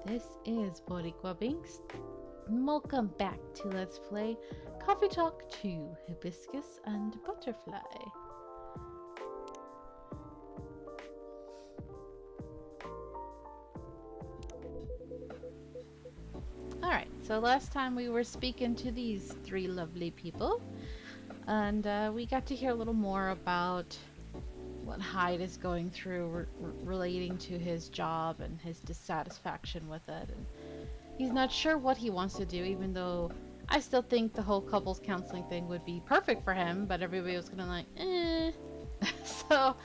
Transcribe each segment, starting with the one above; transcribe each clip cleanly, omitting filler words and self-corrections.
This is Boricua Binks. Welcome back to Let's Play Coffee Talk 2 Hibiscus and Butterfly. Alright, so last time we were speaking to these three lovely people, and we got to hear a little more about what Hyde is going through relating to his job and his dissatisfaction with it. And he's not sure what he wants to do, even though I still think the whole couples counseling thing would be perfect for him, but everybody was kind of like, eh. So,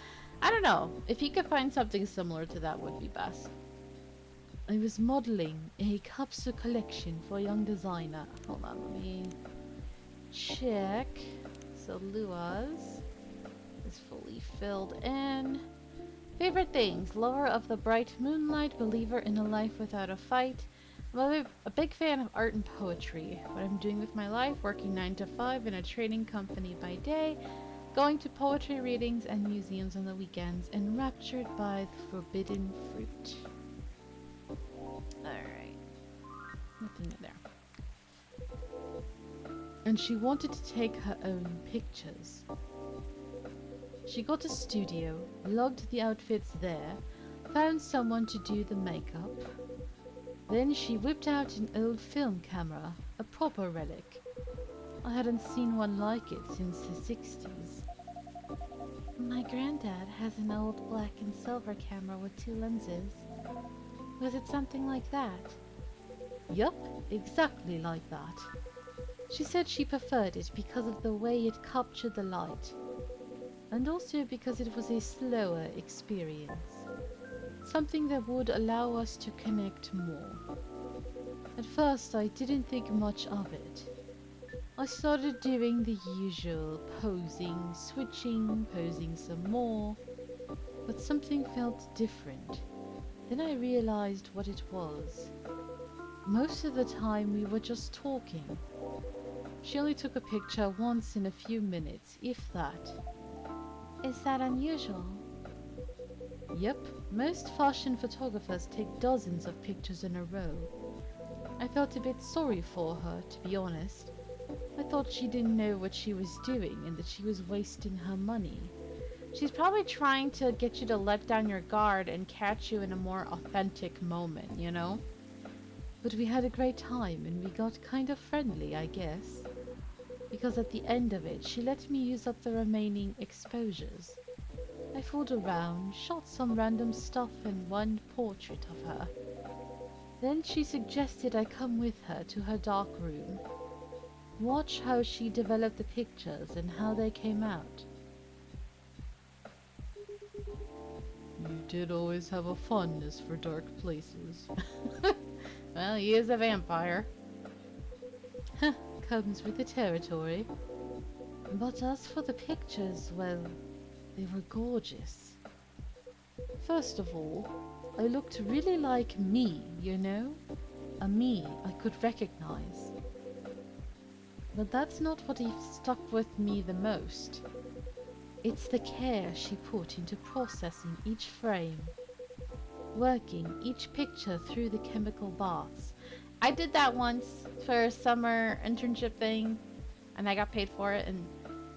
I don't know. If he could find something similar to that would be best. I was modeling a capsule collection for a young designer. Hold on, let me check. So Lua's is fully filled in. Favorite things: lover of the bright moonlight, believer in a life without a fight. I'm a big fan of art and poetry. What I'm doing with my life: working 9 to 5 in a training company by day, going to poetry readings and museums on the weekends, enraptured by the forbidden fruit. Alright. Nothing in there. And she wanted to take her own pictures. She got a studio, logged the outfits there, found someone to do the makeup. Then she whipped out an old film camera, a proper relic. I hadn't seen one like it since the 60s. My granddad has an old black and silver camera with 2 lenses. Was it something like that? Yup, exactly like that. She said she preferred it because of the way it captured the light, and also because it was a slower experience. Something that would allow us to connect more. At first I didn't think much of it. I started doing the usual posing, switching, posing some more, but something felt different. Then I realized what it was. Most of the time we were just talking. She only took a picture once in a few minutes, if that. Is that unusual? Yep, most fashion photographers take dozens of pictures in a row. I felt a bit sorry for her, to be honest. I thought she didn't know what she was doing and that she was wasting her money. She's probably trying to get you to let down your guard and catch you in a more authentic moment, you know? But we had a great time and we got kind of friendly, I guess. Because at the end of it, she let me use up the remaining exposures. I fooled around, shot some random stuff and one portrait of her. Then she suggested I come with her to her dark room. Watch how she developed the pictures and how they came out. You did always have a fondness for dark places. Well, he is a vampire. Comes with the territory. But as for the pictures, well, they were gorgeous. First of all, I looked really like me, you know? A me I could recognize. But that's not what stuck with me the most. It's the care she put into processing each frame, working each picture through the chemical baths. I did that once for a summer internship thing, and I got paid for it, and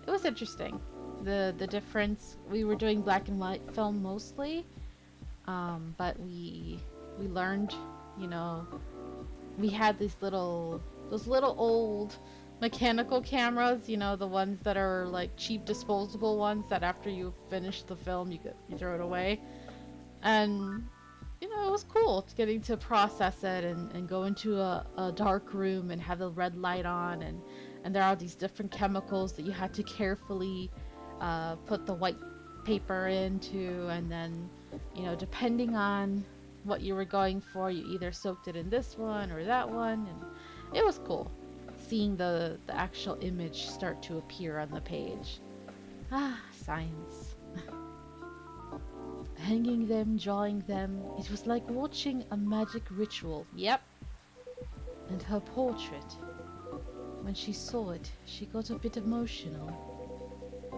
it was interesting. The difference. We were doing black and white film mostly, but we learned, you know, we had those little old mechanical cameras, you know, the ones that are like cheap disposable ones that after you finish the film you throw it away. And you know, it was cool getting to process it and go into a dark room and have the red light on, and there are these different chemicals that you had to carefully put the white paper into, and then, you know, depending on what you were going for, you either soaked it in this one or that one, and it was cool seeing the actual image start to appear on the page. Ah, science. Hanging them, drawing them, it was like watching a magic ritual. Yep. And her portrait. When she saw it, she got a bit emotional.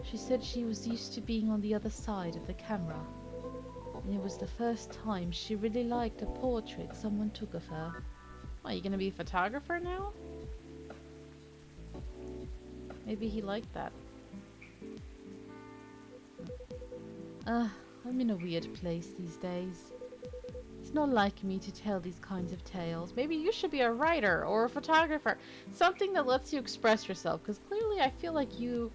She said she was used to being on the other side of the camera. And it was the first time she really liked a portrait someone took of her. Are you gonna be a photographer now? Maybe he liked that. I'm in a weird place these days. It's not like me to tell these kinds of tales. Maybe you should be a writer or a photographer. Something that lets you express yourself. Because clearly I feel like you've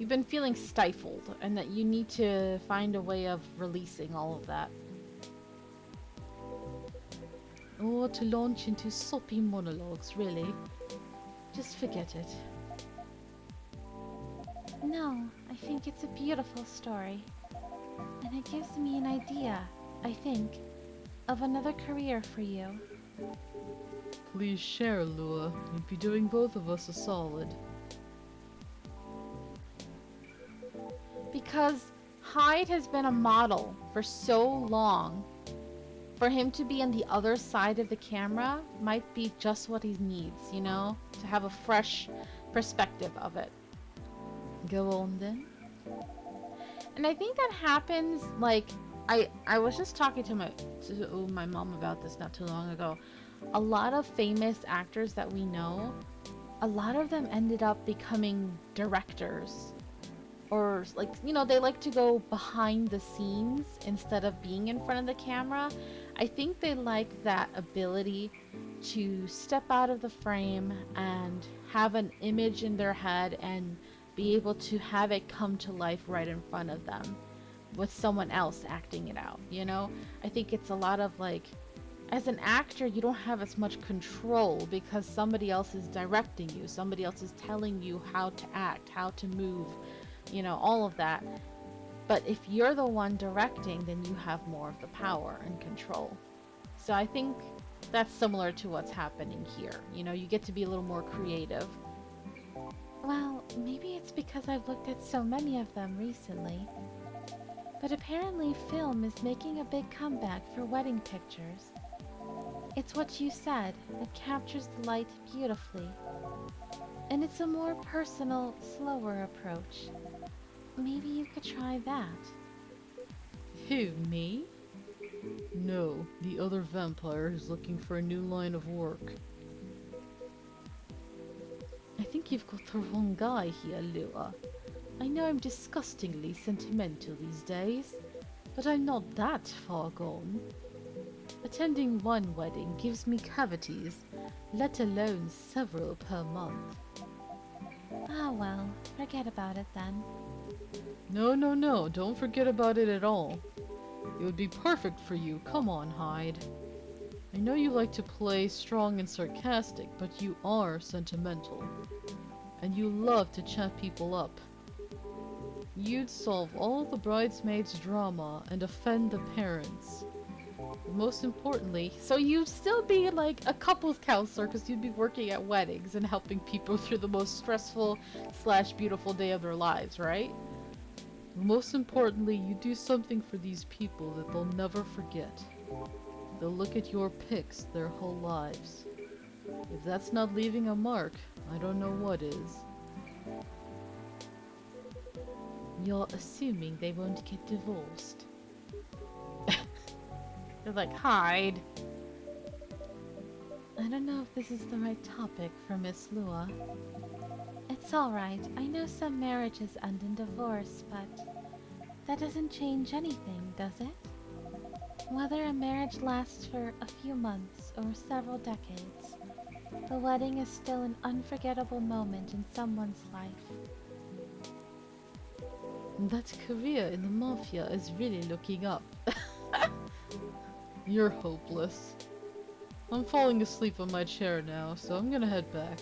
been feeling stifled. And that you need to find a way of releasing all of that. Or to launch into soppy monologues, really. Just forget it. No, I think it's a beautiful story. And it gives me an idea, I think, of another career for you. Please share, Lua. You'd be doing both of us a solid. Because Hyde has been a model for so long. For him to be on the other side of the camera might be just what he needs, you know? To have a fresh perspective of it. Go on then. And I think that happens, like, I was just talking to my mom about this not too long ago. A lot of famous actors that we know, a lot of them ended up becoming directors. Or, like, you know, they like to go behind the scenes instead of being in front of the camera. I think they like that ability to step out of the frame and have an image in their head and be able to have it come to life right in front of them with someone else acting it out, you know? I think it's a lot of, like, as an actor, you don't have as much control because somebody else is directing you, somebody else is telling you how to act, how to move, you know, all of that. But if you're the one directing, then you have more of the power and control. So I think that's similar to what's happening here. You know, you get to be a little more creative. Well, maybe it's because I've looked at so many of them recently. But apparently film is making a big comeback for wedding pictures. It's what you said, it captures the light beautifully. And it's a more personal, slower approach. Maybe you could try that. Who, me? No, the other vampire who's looking for a new line of work. I think you've got the wrong guy here, Lua. I know I'm disgustingly sentimental these days, but I'm not that far gone. Attending one wedding gives me cavities, let alone several per month. Ah well, forget about it then. No, don't forget about it at all. It would be perfect for you, come on, Hyde. I know you like to play strong and sarcastic, but you are sentimental. And you love to chat people up. You'd solve all the bridesmaids' drama and offend the parents. But most importantly, so you'd still be like a couples counselor because you'd be working at weddings and helping people through the most stressful / beautiful day of their lives, right? Most importantly, you do something for these people that they'll never forget. They'll look at your pics their whole lives. If that's not leaving a mark, I don't know what is. You're assuming they won't get divorced. They're like, Hyde. I don't know if this is the right topic for Miss Lua. It's alright, I know some marriages end in divorce, but that doesn't change anything, does it? Whether a marriage lasts for a few months or several decades, the wedding is still an unforgettable moment in someone's life. That career in the mafia is really looking up. You're hopeless. I'm falling asleep on my chair now, so I'm gonna head back.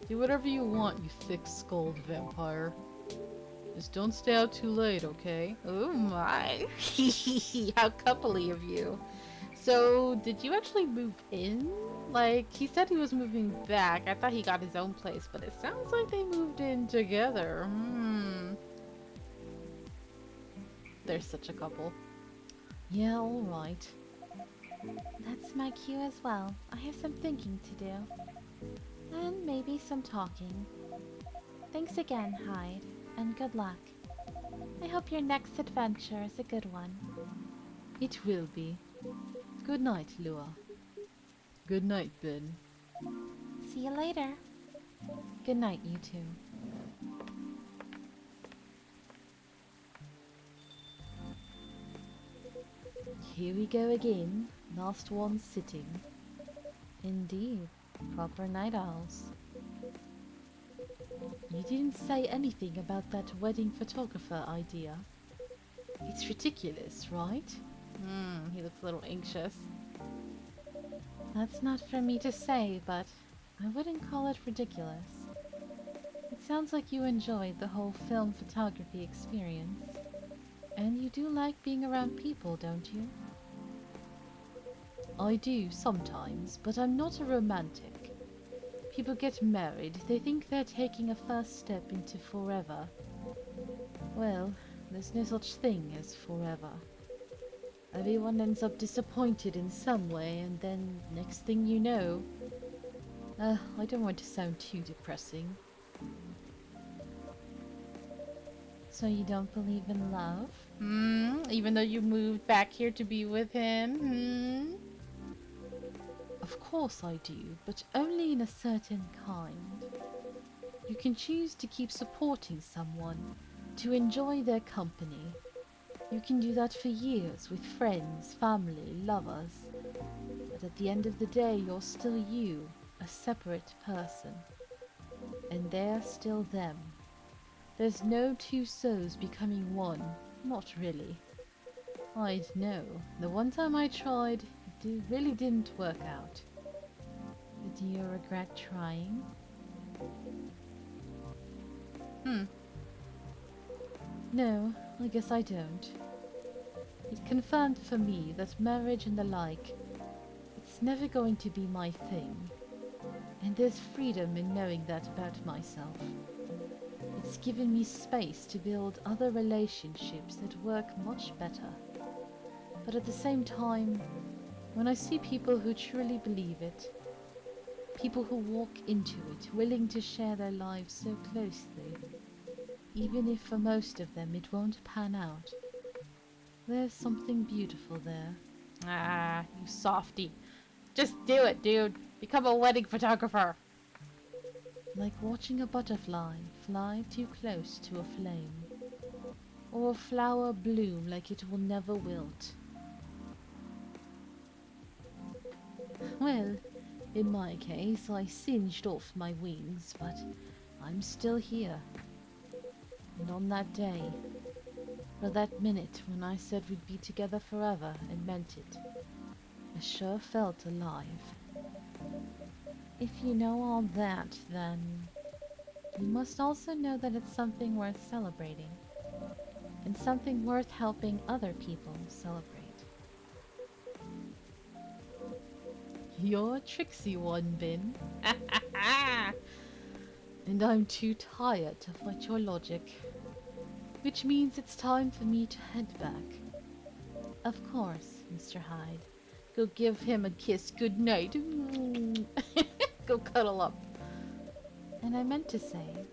Do whatever you want, you thick-skulled vampire. Just don't stay out too late, okay? Oh my. How coupley of you. So, did you actually move in? Like, he said he was moving back. I thought he got his own place, but it sounds like they moved in together. They're such a couple. Yeah, alright. That's my cue as well. I have some thinking to do. And maybe some talking. Thanks again, Hyde, and good luck. I hope your next adventure is a good one. It will be. Good night, Lua. Good night, Ben. See you later. Good night, you two. Here we go again. Last one sitting. Indeed. Proper night owls. You didn't say anything about that wedding photographer idea. It's ridiculous, right? He looks a little anxious. That's not for me to say, but I wouldn't call it ridiculous. It sounds like you enjoyed the whole film photography experience. And you do like being around people, don't you? I do sometimes, but I'm not a romantic. People get married, they think they're taking a first step into forever. Well, there's no such thing as forever. Everyone ends up disappointed in some way, and then next thing you know... I don't want to sound too depressing. So you don't believe in love? Even though you moved back here to be with him? Of course I do, but only in a certain kind. You can choose to keep supporting someone, to enjoy their company. You can do that for years with friends, family, lovers. But at the end of the day, you're still you, a separate person. And they're still them. There's no two souls becoming one. Not really. I'd know. The one time I tried, it really didn't work out. Do you regret trying? No, I guess I don't. It confirmed for me that marriage and the like, it's never going to be my thing. And there's freedom in knowing that about myself. It's given me space to build other relationships that work much better. But at the same time, when I see people who truly believe it, people who walk into it willing to share their lives so closely, even if for most of them it won't pan out, there's something beautiful there. Ah, you softy. Just do it, dude. Become a wedding photographer. Like watching a butterfly fly too close to a flame, or a flower bloom like it will never wilt. Well, in my case, I singed off my wings, but I'm still here. And on that day, for that minute when I said we'd be together forever and meant it, I sure felt alive. If you know all that, then you must also know that it's something worth celebrating. And something worth helping other people celebrate. You're a tricksy one, Bin. And I'm too tired to fight your logic. Which means it's time for me to head back. Of course, Mr. Hyde. Go give him a kiss goodnight. Go cuddle up. And I meant to say,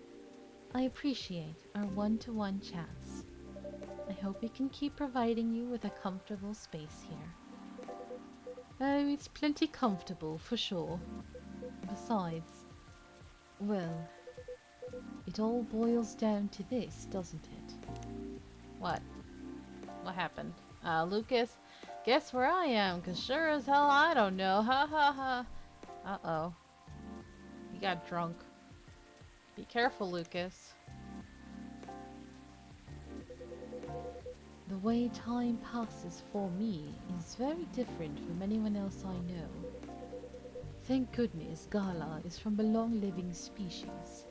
I appreciate our one-to-one chats. I hope we can keep providing you with a comfortable space here. Oh, it's plenty comfortable, for sure. Besides, well, it all boils down to this, doesn't it? What? What happened? Lucas, guess where I am? 'Cause sure as hell I don't know. Ha ha ha. Uh-oh. He got drunk. Be careful, Lucas. The way time passes for me is very different from anyone else I know. Thank goodness Gala is from a long-living species.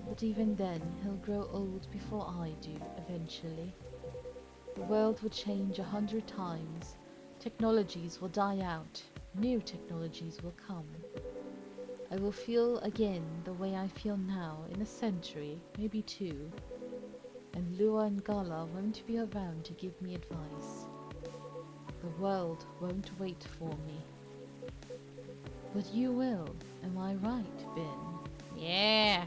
But even then, he'll grow old before I do, eventually. The world will change 100 times. Technologies will die out. New technologies will come. I will feel again the way I feel now in a century, maybe two. And Lua and Gala won't be around to give me advice. The world won't wait for me. But you will, am I right, Ben? Yeah.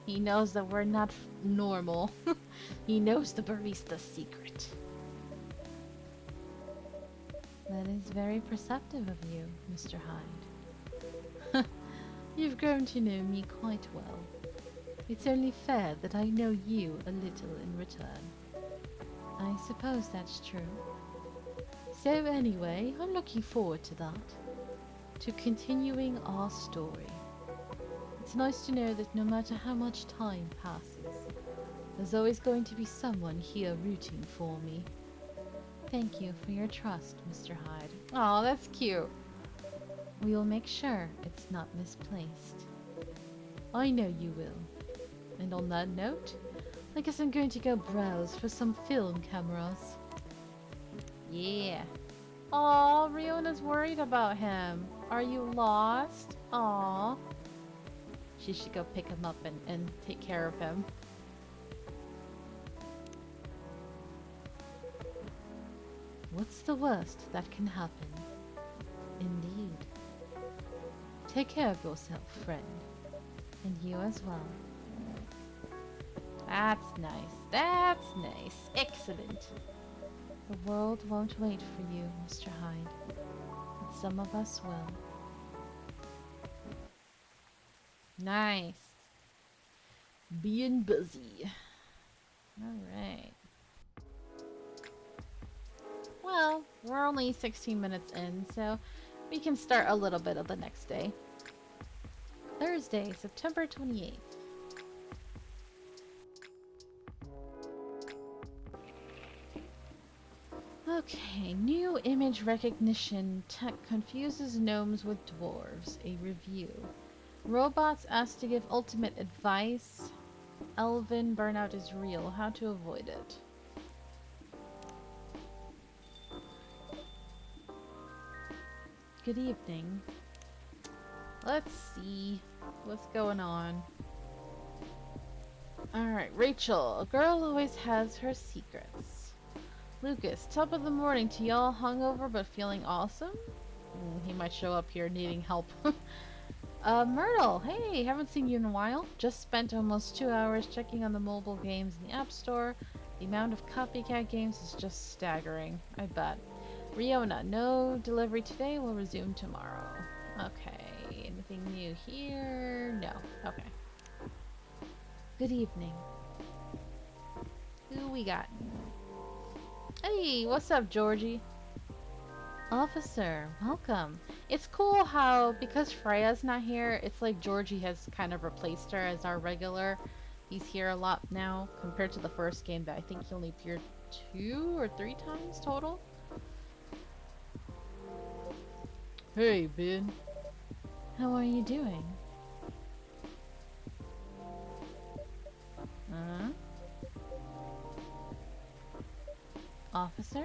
He knows that we're not normal. He knows the barista's secret. That is very perceptive of you, Mr. Hyde. You've grown to know me quite well. It's only fair that I know you a little in return. I suppose that's true. So anyway, I'm looking forward to that. To continuing our story. It's nice to know that no matter how much time passes, there's always going to be someone here rooting for me. Thank you for your trust, Mr. Hyde. Oh, that's cute. We will make sure it's not misplaced. I know you will. And on that note, I guess I'm going to go browse for some film cameras. Yeah. Oh, Riona's worried about him. Are you lost? Aw. She should go pick him up and take care of him. What's the worst that can happen? Indeed. Take care of yourself, friend. And you as well. That's nice. That's nice. Excellent. The world won't wait for you, Mr. Hyde. But some of us will. Nice. Being busy. Alright. Well, we're only 16 minutes in, so we can start a little bit of the next day. Thursday, September 28th. Okay, new image recognition tech confuses gnomes with dwarves. A review. Robots asked to give ultimate advice. Elven burnout is real. How to avoid it. Good evening. Let's see what's going on. Alright, Rachel. A girl always has her secrets. Lucas, top of the morning to y'all, hungover but feeling awesome? He might show up here needing help. Myrtle, hey, haven't seen you in a while. Just spent almost 2 hours checking on the mobile games in the App Store. The amount of copycat games is just staggering, I bet. Riona, no delivery today, we'll resume tomorrow. Okay, anything new here? No, okay. Good evening. Who we got? Hey, what's up, Jorji? Officer, welcome. It's cool how, because Freya's not here, it's like Jorji has kind of replaced her as our regular. He's here a lot now, compared to the first game that I think he only appeared 2 or 3 times total. Hey, Ben. How are you doing? Officer?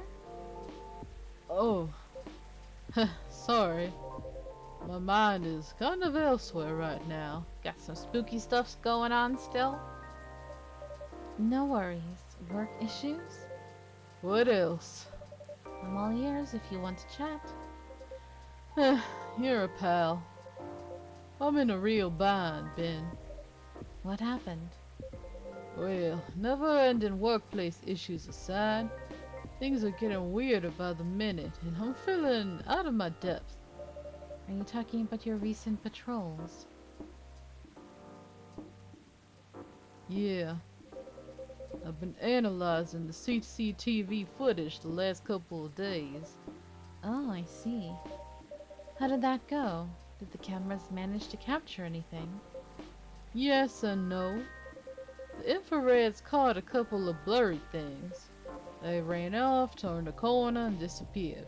Oh. Sorry. My mind is kind of elsewhere right now. Got some spooky stuff going on still? No worries. Work issues? What else? I'm all ears if you want to chat. You're a pal. I'm in a real bind, Ben. What happened? Well, never-ending workplace issues aside, things are getting weirder by the minute, and I'm feeling out of my depth. Are you talking about your recent patrols? Yeah. I've been analyzing the CCTV footage the last couple of days. Oh, I see. How did that go? Did the cameras manage to capture anything? Yes and no. The infrareds caught a couple of blurry things. They ran off, turned a corner, and disappeared.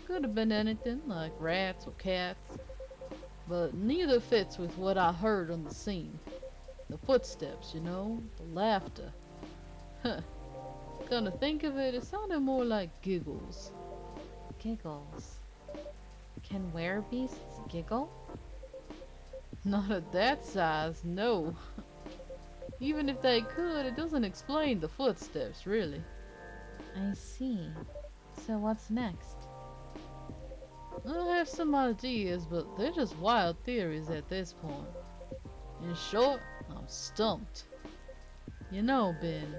Could have been anything, like rats or cats. But neither fits with what I heard on the scene. The footsteps, you know, the laughter. Huh. Come to think of it, it sounded more like giggles. Giggles. Can werebeasts giggle? Not at that size, no. Even if they could, it doesn't explain the footsteps, really. I see. So what's next? I have some ideas, but they're just wild theories at this point. In short, I'm stumped. You know, Ben,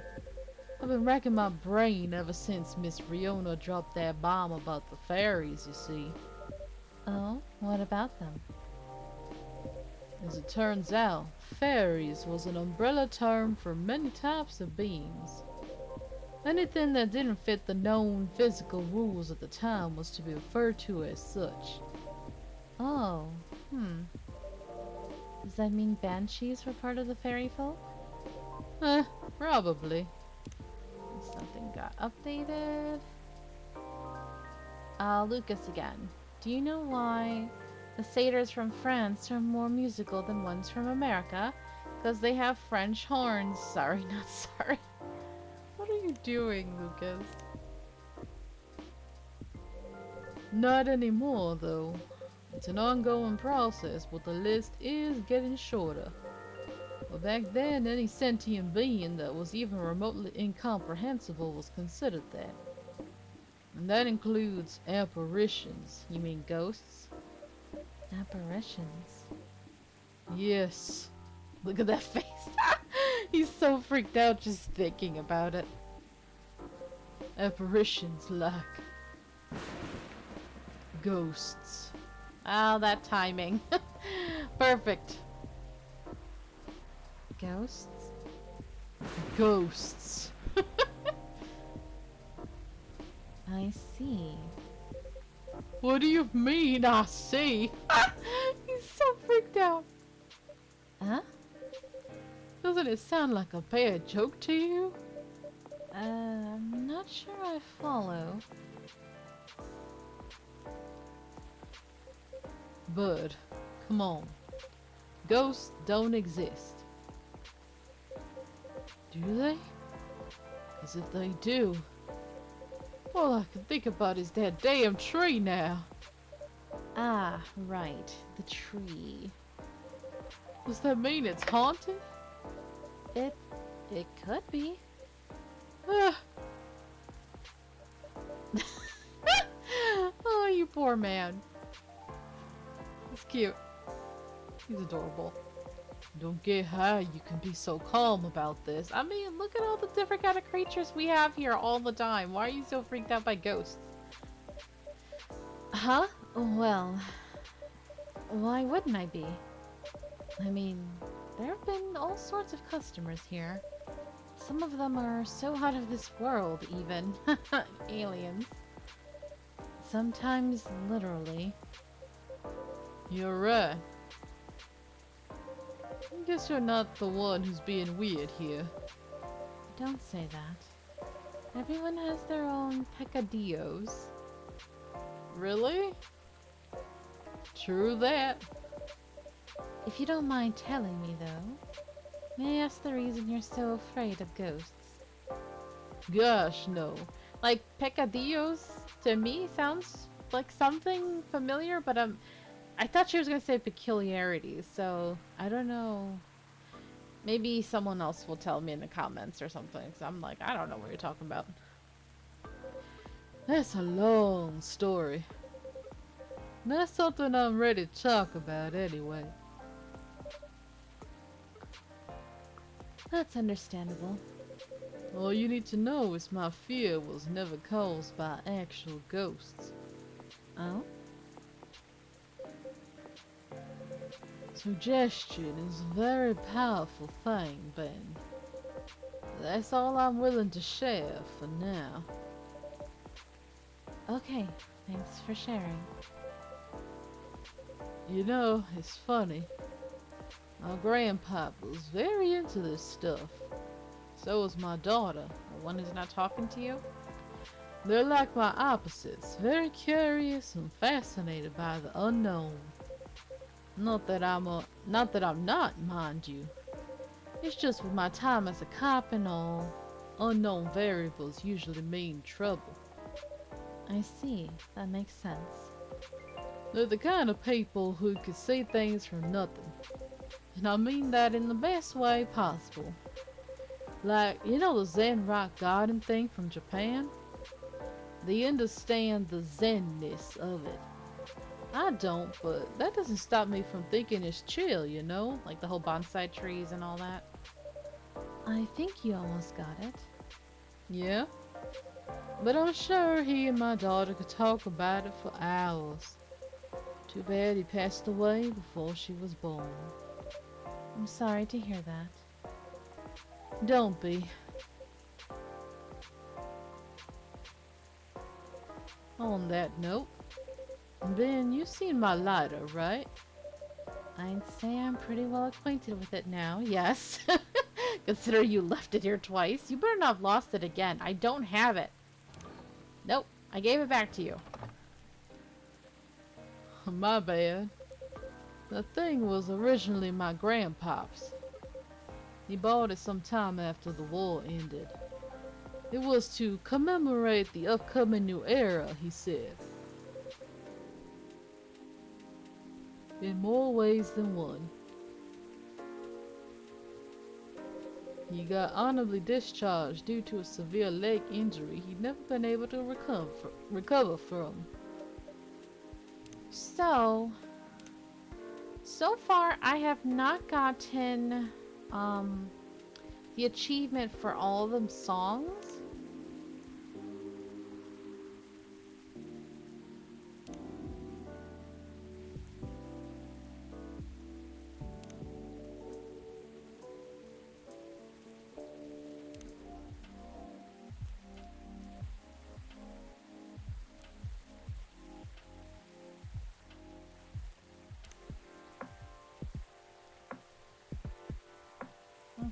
I've been racking my brain ever since Miss Riona dropped that bomb about the fairies, you see. Oh, what about them? As it turns out, fairies was an umbrella term for many types of beings. Anything that didn't fit the known physical rules at the time was to be referred to as such. Oh, hmm. Does that mean banshees were part of the fairy folk? Eh, probably. Something got updated. Lucas again. Do you know why the satyrs from France are more musical than ones from America? Because they have French horns. Sorry, not sorry. What are you doing, Lucas? Not anymore, though. It's an ongoing process, but the list is getting shorter. But back then, any sentient being that was even remotely incomprehensible was considered that. And that includes apparitions. You mean ghosts? Apparitions. Yes. Look at that face. He's so freaked out just thinking about it. Apparitions like ghosts. Oh, that timing. Perfect. Ghosts? Ghosts. I see. What do you mean, I see? He's so freaked out. Huh? Doesn't it sound like a bad joke to you? I'm not sure I follow. Bud, come on. Ghosts don't exist. Do they? Because if they do, all I can think about is that damn tree now. Ah, right. The tree. Does that mean it's haunted? It could be. Ah. Oh, you poor man. He's cute. He's adorable. Don't get how you can be so calm about this. I mean, look at all the different kind of creatures we have here all the time. Why are you so freaked out by ghosts? Huh? Well, why wouldn't I be? I mean, there have been all sorts of customers here. Some of them are so out of this world, even. Aliens. Sometimes literally. You're right. I guess you're not the one who's being weird here. Don't say that. Everyone has their own peccadillos. Really? True that. If you don't mind telling me, though, may I ask the reason you're so afraid of ghosts? Gosh, no. Like, peccadillos, to me, sounds like something familiar, but I thought she was gonna say peculiarities, so I don't know. Maybe someone else will tell me in the comments or something, because I'm like, I don't know what you're talking about. That's a long story. That's something I'm ready to talk about anyway. That's understandable. All you need to know is my fear was never caused by actual ghosts. Oh? Suggestion is a very powerful thing, Ben. That's all I'm willing to share for now. Okay, thanks for sharing. You know, it's funny. My grandpa was very into this stuff. So was my daughter. The one who's not talking to you? They're like my opposites, very curious and fascinated by the unknown. Not that I'm not, mind you. It's just with my time as a cop and all, unknown variables usually mean trouble. I see. That makes sense. They're the kind of people who could see things from nothing. And I mean that in the best way possible. Like, you know the Zen rock garden thing from Japan? They understand the Zen-ness of it. I don't, but that doesn't stop me from thinking it's chill, you know? Like the whole bonsai trees and all that. I think you almost got it. Yeah? But I'm sure he and my daughter could talk about it for hours. Too bad he passed away before she was born. I'm sorry to hear that. Don't be. On that note, Ben, you seen my lighter, right? I'd say I'm pretty well acquainted with it now, Yes. Consider you left it here twice. You better not have lost it again. I don't have it. Nope. I gave it back to you. My bad. The thing was originally my grandpop's. He bought it some time after the war ended. It was to commemorate the upcoming new era, he said. In more ways than one. He got honorably discharged due to a severe leg injury he'd never been able to recover from. So far I have not gotten the achievement for all of them songs.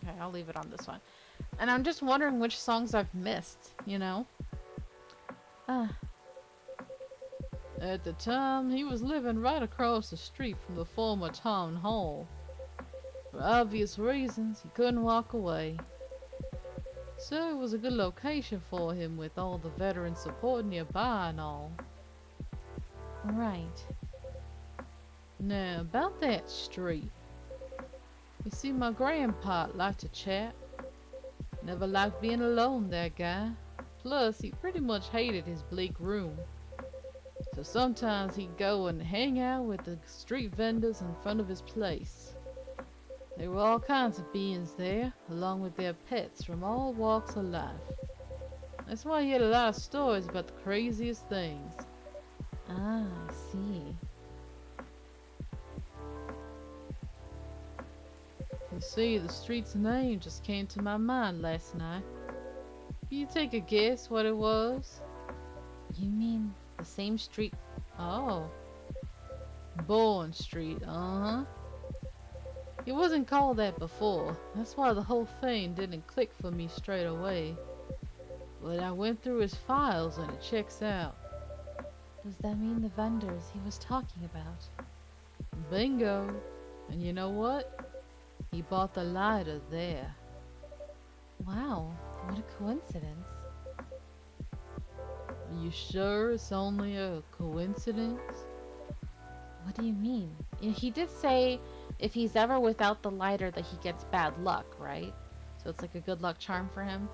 Okay, I'll leave it on this one. And I'm just wondering which songs I've missed, you know? Uh, At the time, he was living right across the street from the former town hall. For obvious reasons, he couldn't walk away. So it was a good location for him with all the veteran support nearby and all. right. Now, about that street. You see, my grandpa liked to chat. Never liked being alone, that guy. Plus, he pretty much hated his bleak room. So sometimes he'd go and hang out with the street vendors in front of his place. There were all kinds of beings there, along with their pets from all walks of life. That's why he had a lot of stories about the craziest things. Ah, I see. You see, the street's name just came to my mind last night. Can you take a guess what it was? You mean the same street? Oh. Bourne Street, uh-huh. It wasn't called that before. That's why the whole thing didn't click for me straight away. But I went through his files and it checks out. Does that mean the vendors he was talking about? Bingo. And you know what? He bought the lighter there. Wow, what a coincidence. Are you sure it's only a coincidence? What do you mean? He did say if he's ever without the lighter that he gets bad luck, right? So it's like a good luck charm for him.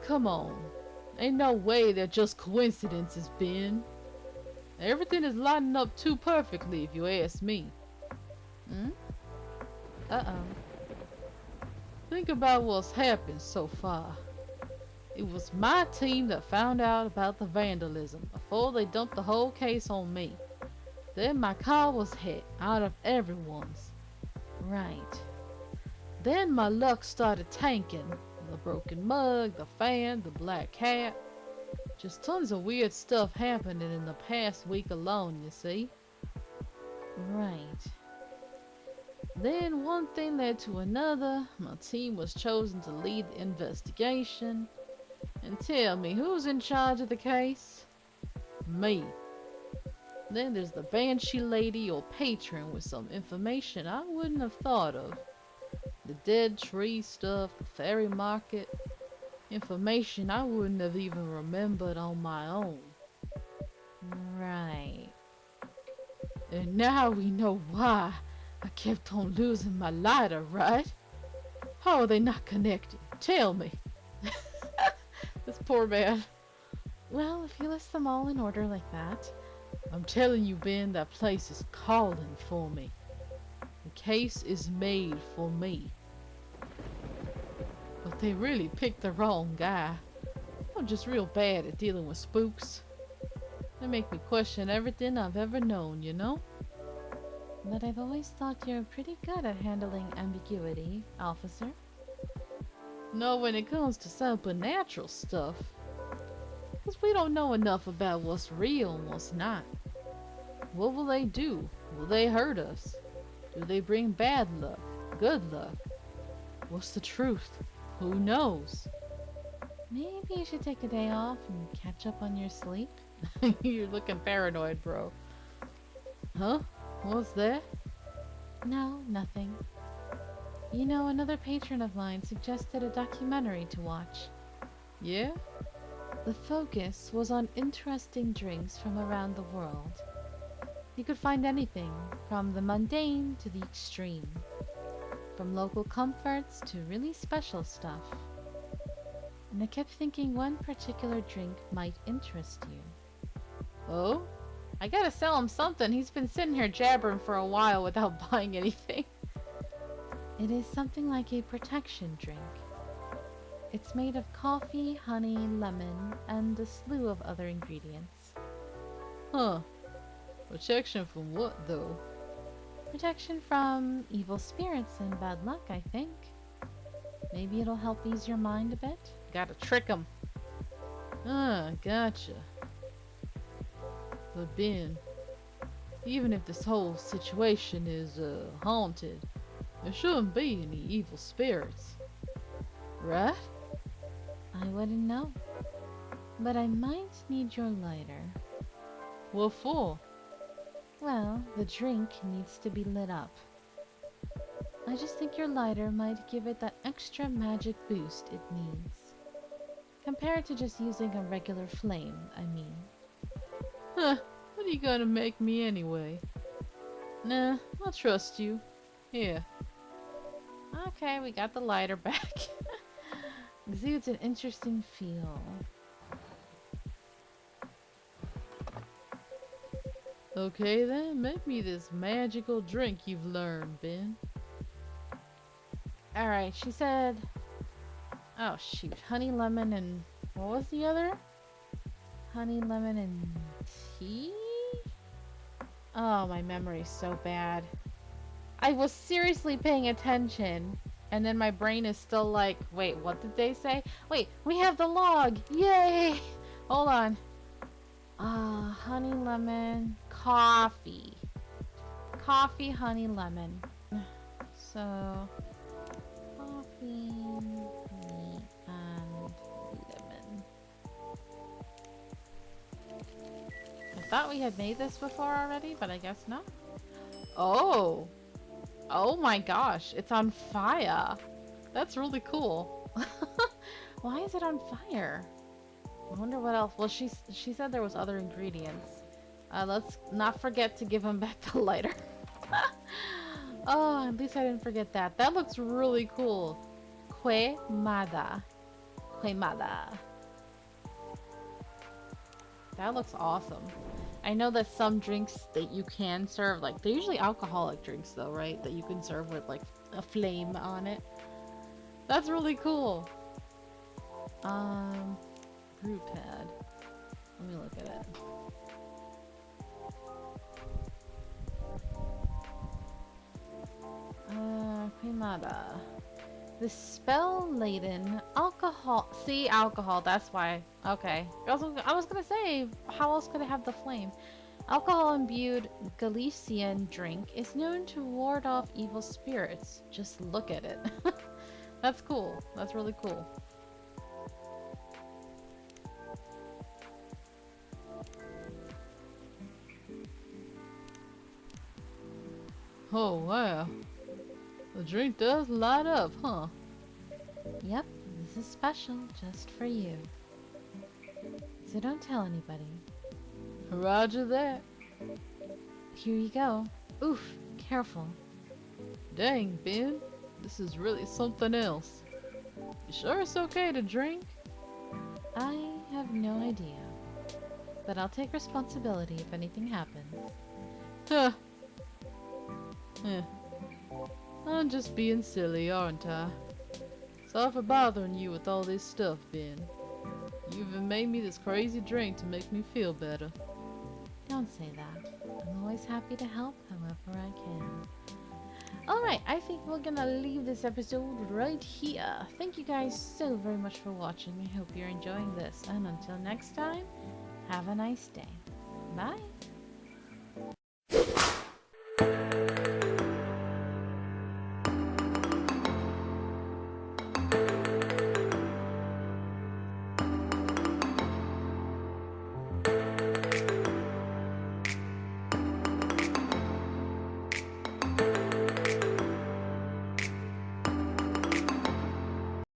Come on. Ain't no way they're just coincidences, Ben. Everything is lining up too perfectly if you ask me. Hmm? Uh-oh. Think about what's happened so far. It was my team that found out about the vandalism before they dumped the whole case on me. Then my car was hit out of everyone's. Right. Then my luck started tanking. The broken mug, the fan, the black cat. Just tons of weird stuff happening in the past week alone, you see. Right. Then one thing led to another. My team was chosen to lead the investigation. And tell me, who's in charge of the case? Me. Then there's the Banshee lady or patron with some information I wouldn't have thought of. The dead tree stuff, the fairy market. Information I wouldn't have even remembered on my own. Right. And now we know why I kept on losing my lighter, right? How are they not connected? Tell me. This poor man. Well, if you list them all in order like that. I'm telling you, Ben, that place is calling for me. The case is made for me. But They really picked the wrong guy. I'm just real bad at dealing with spooks. They make me question everything I've ever known, you know? But I've always thought you're pretty good at handling ambiguity, officer. No, when it comes to supernatural stuff. Because we don't know enough about what's real and what's not. What will they do? Will they hurt us? Do they bring bad luck? Good luck? What's the truth? Who knows? Maybe you should take a day off and catch up on your sleep. You're looking paranoid, bro. Huh? What's that? No, nothing. You know, another patron of mine suggested a documentary to watch. Yeah? The focus was on interesting drinks from around the world. You could find anything, from the mundane to the extreme. From local comforts to really special stuff. And I kept thinking one particular drink might interest you. Oh? I gotta sell him something. He's been sitting here jabbering for a while without buying anything. It is something like a protection drink. It's made of coffee, honey, lemon, and a slew of other ingredients. Huh. Protection from what, though? Protection from evil spirits and bad luck, I think. Maybe it'll help ease your mind a bit. Gotta trick him. Ah, gotcha. But Ben, even if this whole situation is, haunted, there shouldn't be any evil spirits. Right? I wouldn't know. But I might need your lighter. What for? Well, the drink needs to be lit up. I just think your lighter might give it that extra magic boost it needs. Compared to just using a regular flame, I mean. Huh, what are you gonna make me anyway? Nah, I'll trust you. Here. Okay, we got the lighter back. Exudes an interesting feel. Okay then, make me this magical drink you've learned, Ben. Alright, she said... Oh shoot, honey, lemon, and... What was the other? Honey, lemon, and tea? Oh, my memory's so bad. I was seriously paying attention. And then my brain is still like, wait, what did they say? Wait, we have the log! Yay! Hold on. Honey, lemon, coffee. Coffee, honey, lemon. So, coffee, honey, and lemon. I thought we had made this before already, but I guess not. Oh! Oh my gosh, it's on fire. That's really cool. Why is it on fire? I wonder what else. Well, she said there was other ingredients. Let's not forget to give him back the lighter. Oh, at least I didn't forget that. That looks really cool. Quemada. Quemada. That looks awesome. I know that some drinks that you can serve, like, they're usually alcoholic drinks though, right? That you can serve with, like, a flame on it. That's really cool. Brew pad. Let me look at it. Quemada. The spell-laden alcohol. See, alcohol. That's why. Okay. I was gonna say, how else could it have the flame? Alcohol-imbued Galician drink is known to ward off evil spirits. Just look at it. That's cool. That's really cool. Oh, wow. The drink does light up, huh? Yep, this is special just for you. So don't tell anybody. Roger that. Here you go. Oof, careful. Dang, Ben. This is really something else. You sure it's okay to drink? I have no idea. But I'll take responsibility if anything happens. Huh. I'm just being silly, aren't I? Sorry for bothering you with all this stuff, Ben. You even made me this crazy drink to make me feel better. Don't say that. I'm always happy to help however I can. Alright, I think we're gonna leave this episode right here. Thank you guys so very much for watching. I hope you're enjoying this. And until next time, have a nice day. Bye.